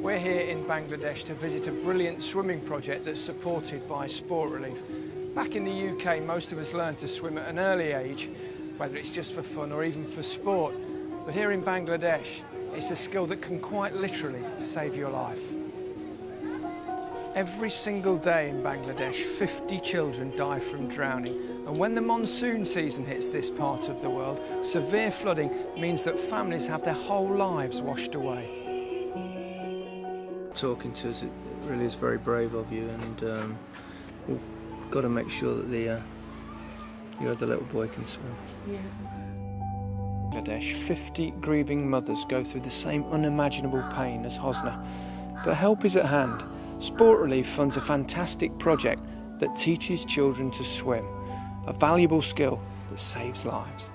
We're here in Bangladesh to visit a brilliant swimming project that's supported by Sport Relief. Back in the UK, most of us learn to swim at an early age, whether it's just for fun or even for sport. But here in Bangladesh, it's a skill that can quite literally save your life. Every single day in Bangladesh, 50 children die from drowning. And when the monsoon season hits this part of the world, severe flooding means that families have their whole lives washed away. Talking to us, it really is very brave of you, and we've got to make sure that the little boy can swim. Yeah. Bangladesh, 50 grieving mothers go through the same unimaginable pain as Hosna. But help is at hand. Sport Relief funds a fantastic project that teaches children to swim, a valuable skill that saves lives.